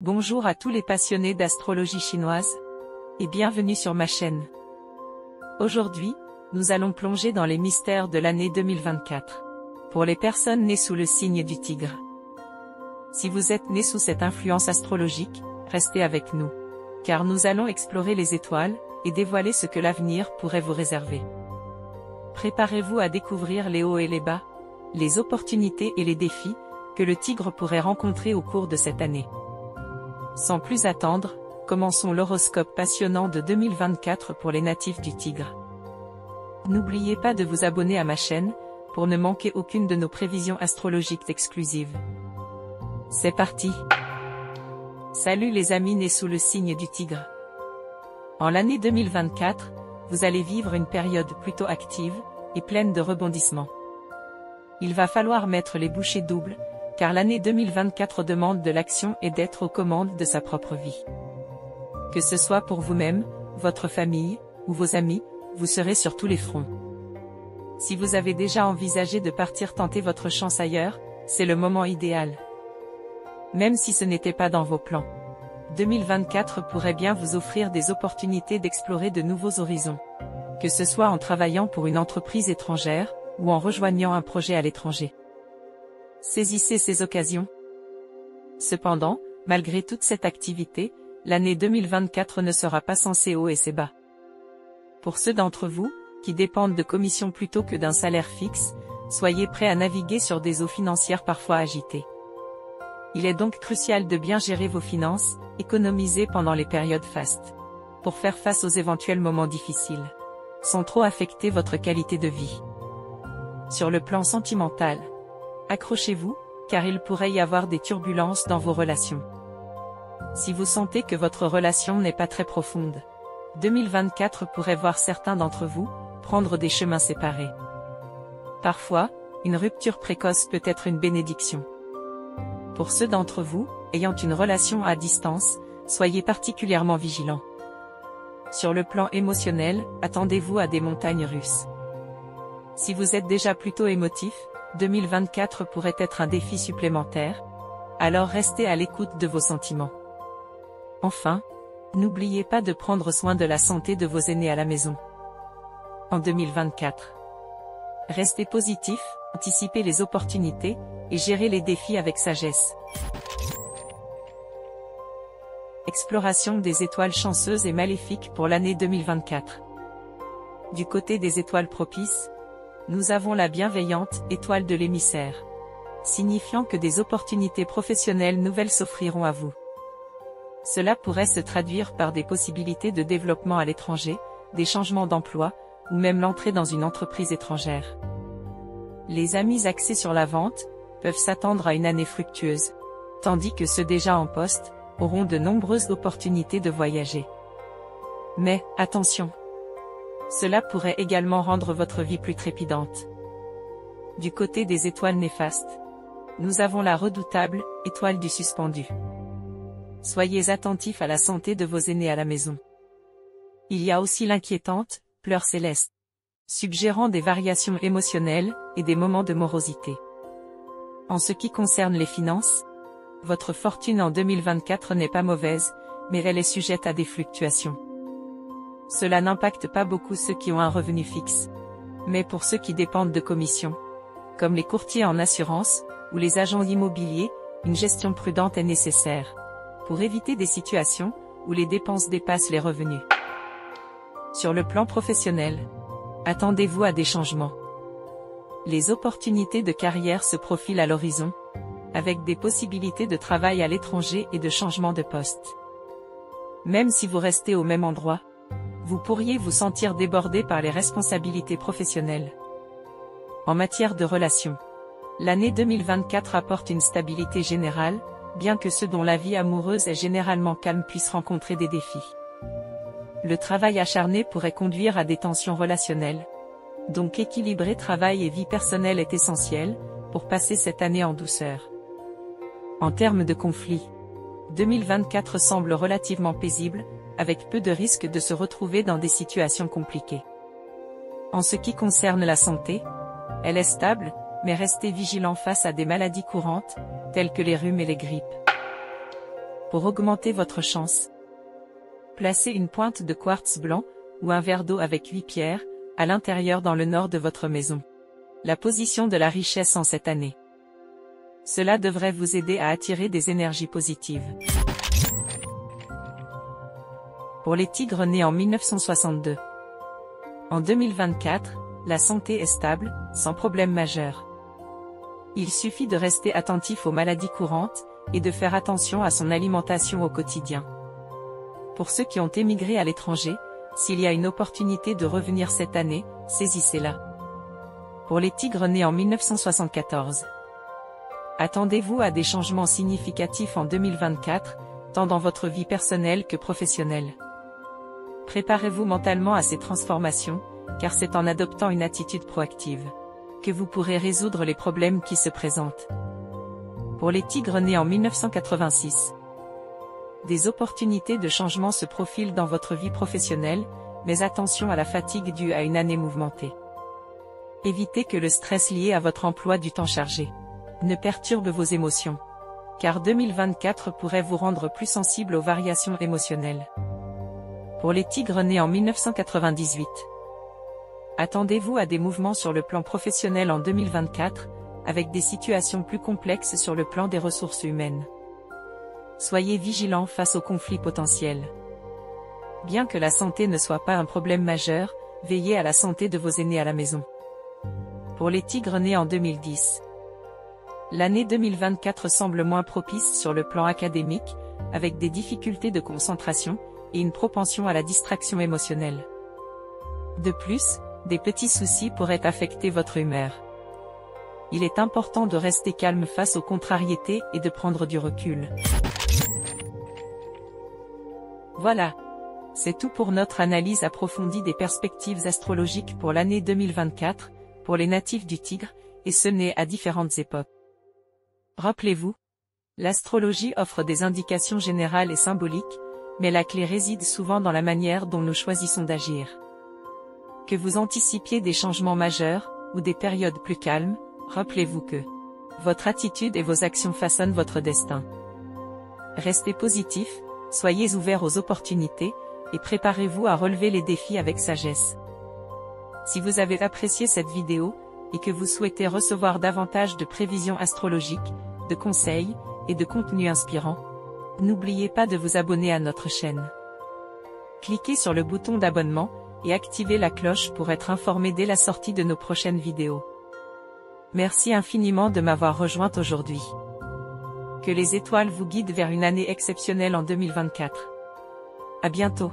Bonjour à tous les passionnés d'astrologie chinoise, et bienvenue sur ma chaîne. Aujourd'hui, nous allons plonger dans les mystères de l'année 2024. Pour les personnes nées sous le signe du Tigre. Si vous êtes né sous cette influence astrologique, restez avec nous. Car nous allons explorer les étoiles, et dévoiler ce que l'avenir pourrait vous réserver. Préparez-vous à découvrir les hauts et les bas, les opportunités et les défis, que le Tigre pourrait rencontrer au cours de cette année. Sans plus attendre, commençons l'horoscope passionnant de 2024 pour les natifs du Tigre. N'oubliez pas de vous abonner à ma chaîne, pour ne manquer aucune de nos prévisions astrologiques exclusives. C'est parti! Salut les amis nés sous le signe du Tigre. En l'année 2024, vous allez vivre une période plutôt active, et pleine de rebondissements. Il va falloir mettre les bouchées doubles, car l'année 2024 demande de l'action et d'être aux commandes de sa propre vie. Que ce soit pour vous-même, votre famille, ou vos amis, vous serez sur tous les fronts. Si vous avez déjà envisagé de partir tenter votre chance ailleurs, c'est le moment idéal. Même si ce n'était pas dans vos plans. 2024 pourrait bien vous offrir des opportunités d'explorer de nouveaux horizons. Que ce soit en travaillant pour une entreprise étrangère, ou en rejoignant un projet à l'étranger. Saisissez ces occasions. Cependant, malgré toute cette activité, l'année 2024 ne sera pas sans ses hauts et ses bas. Pour ceux d'entre vous, qui dépendent de commissions plutôt que d'un salaire fixe, soyez prêts à naviguer sur des eaux financières parfois agitées. Il est donc crucial de bien gérer vos finances, économiser pendant les périodes fastes, pour faire face aux éventuels moments difficiles, sans trop affecter votre qualité de vie. Sur le plan sentimental, accrochez-vous, car il pourrait y avoir des turbulences dans vos relations. Si vous sentez que votre relation n'est pas très profonde, 2024 pourrait voir certains d'entre vous prendre des chemins séparés. Parfois, une rupture précoce peut être une bénédiction. Pour ceux d'entre vous ayant une relation à distance, soyez particulièrement vigilants. Sur le plan émotionnel, attendez-vous à des montagnes russes. Si vous êtes déjà plutôt émotif, 2024 pourrait être un défi supplémentaire, alors restez à l'écoute de vos sentiments. Enfin, n'oubliez pas de prendre soin de la santé de vos aînés à la maison. En 2024, restez positif, anticipez les opportunités, et gérez les défis avec sagesse. Exploration des étoiles chanceuses et maléfiques pour l'année 2024. Du côté des étoiles propices, nous avons la bienveillante étoile de l'émissaire, signifiant que des opportunités professionnelles nouvelles s'offriront à vous. Cela pourrait se traduire par des possibilités de développement à l'étranger, des changements d'emploi, ou même l'entrée dans une entreprise étrangère. Les amis axés sur la vente peuvent s'attendre à une année fructueuse, tandis que ceux déjà en poste auront de nombreuses opportunités de voyager. Mais, attention! Cela pourrait également rendre votre vie plus trépidante. Du côté des étoiles néfastes, nous avons la redoutable étoile du suspendu. Soyez attentifs à la santé de vos aînés à la maison. Il y a aussi l'inquiétante pleure céleste, suggérant des variations émotionnelles et des moments de morosité. En ce qui concerne les finances, votre fortune en 2024 n'est pas mauvaise, mais elle est sujette à des fluctuations. Cela n'impacte pas beaucoup ceux qui ont un revenu fixe. Mais pour ceux qui dépendent de commissions, comme les courtiers en assurance, ou les agents immobiliers, une gestion prudente est nécessaire, pour éviter des situations où les dépenses dépassent les revenus. Sur le plan professionnel, attendez-vous à des changements. Les opportunités de carrière se profilent à l'horizon, avec des possibilités de travail à l'étranger et de changement de poste. Même si vous restez au même endroit, vous pourriez vous sentir débordé par les responsabilités professionnelles. En matière de relations, l'année 2024 apporte une stabilité générale, bien que ceux dont la vie amoureuse est généralement calme puissent rencontrer des défis. Le travail acharné pourrait conduire à des tensions relationnelles. Donc équilibrer travail et vie personnelle est essentiel, pour passer cette année en douceur. En termes de conflits, 2024 semble relativement paisible, avec peu de risques de se retrouver dans des situations compliquées. En ce qui concerne la santé, elle est stable, mais restez vigilant face à des maladies courantes, telles que les rhumes et les grippes. Pour augmenter votre chance, placez une pointe de quartz blanc, ou un verre d'eau avec 8 pierres, à l'intérieur dans le nord de votre maison. La position de la richesse en cette année. Cela devrait vous aider à attirer des énergies positives. Pour les tigres nés en 1962. En 2024, la santé est stable, sans problème majeur. Il suffit de rester attentif aux maladies courantes, et de faire attention à son alimentation au quotidien. Pour ceux qui ont émigré à l'étranger, s'il y a une opportunité de revenir cette année, saisissez-la. Pour les tigres nés en 1974. Attendez-vous à des changements significatifs en 2024, tant dans votre vie personnelle que professionnelle. Préparez-vous mentalement à ces transformations, car c'est en adoptant une attitude proactive que vous pourrez résoudre les problèmes qui se présentent. Pour les tigres nés en 1986. Des opportunités de changement se profilent dans votre vie professionnelle, mais attention à la fatigue due à une année mouvementée. Évitez que le stress lié à votre emploi du temps chargé ne perturbe vos émotions, car 2024 pourrait vous rendre plus sensible aux variations émotionnelles. Pour les tigres nés en 1998. Attendez-vous à des mouvements sur le plan professionnel en 2024, avec des situations plus complexes sur le plan des ressources humaines. Soyez vigilants face aux conflits potentiels. Bien que la santé ne soit pas un problème majeur, veillez à la santé de vos aînés à la maison. Pour les tigres nés en 2010. L'année 2024 semble moins propice sur le plan académique, avec des difficultés de concentration, et une propension à la distraction émotionnelle. De plus, des petits soucis pourraient affecter votre humeur. Il est important de rester calme face aux contrariétés et de prendre du recul. Voilà. C'est tout pour notre analyse approfondie des perspectives astrologiques pour l'année 2024, pour les natifs du Tigre, et ce nés à différentes époques. Rappelez-vous, l'astrologie offre des indications générales et symboliques, mais la clé réside souvent dans la manière dont nous choisissons d'agir. Que vous anticipiez des changements majeurs, ou des périodes plus calmes, rappelez-vous que votre attitude et vos actions façonnent votre destin. Restez positif, soyez ouverts aux opportunités, et préparez-vous à relever les défis avec sagesse. Si vous avez apprécié cette vidéo, et que vous souhaitez recevoir davantage de prévisions astrologiques, de conseils, et de contenus inspirants, n'oubliez pas de vous abonner à notre chaîne. Cliquez sur le bouton d'abonnement, et activez la cloche pour être informé dès la sortie de nos prochaines vidéos. Merci infiniment de m'avoir rejointe aujourd'hui. Que les étoiles vous guident vers une année exceptionnelle en 2024. À bientôt.